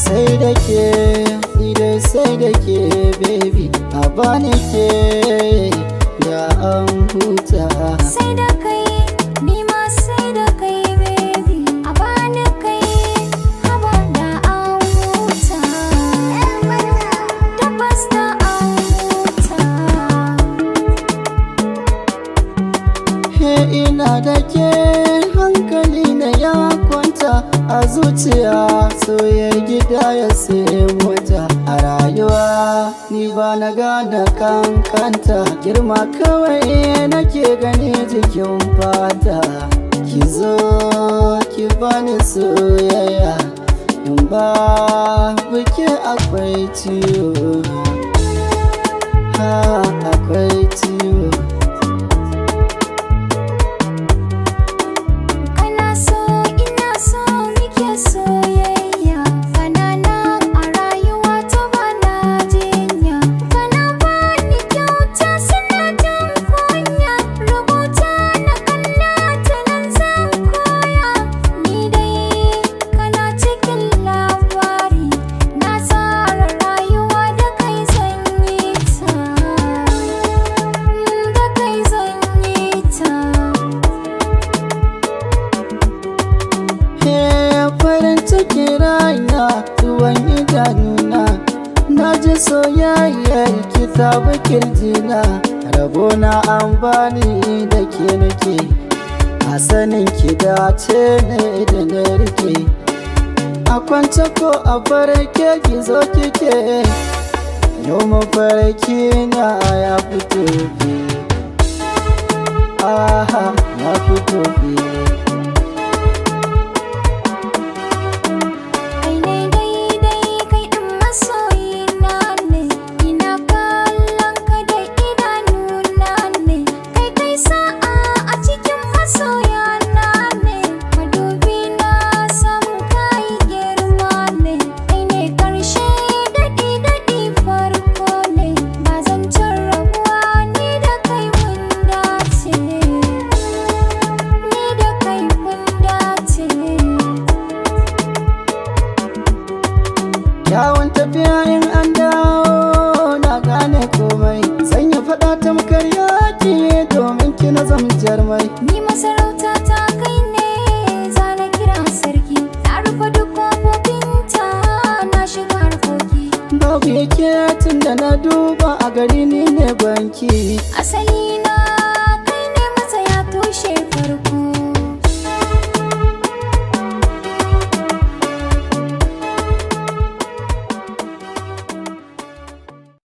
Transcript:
Sai da ke, idai sai da ke baby, a bani ke da an huta. Sai da kai, ni ma sai da kai baby, a bani kai haba da an huta. Tabbas da an huta. He ina da ke hankali na ya kwanta a zuciya, soyayyar gida ya sai mota. A rayuwa ni ba na gane kankanta, girma kawai nake gani jikin fata. Ki zo ki bani soyayya, in ba buke akwai ciwo, ha akwai ciwo. Cikin raina tuwon idanuna, na ji soyayyar ki ta bi kirjina. Rabona an bani da ke nake, a sanin ki dace ne da na rike. A kwance ko a farke ki zo kike, yau mafarki na ya fito fili, aha ya fito fili. Yawon tafiya in an dawo na gane komai, sanya faɗa tamkar yaki domin kina zama jarmai. Ni masarauta ta kai ne, zana kira sarki, na rufe duk kofofinta na shiga harkoki. Babu yake tun da na duba a gari ni ne banki. Asali na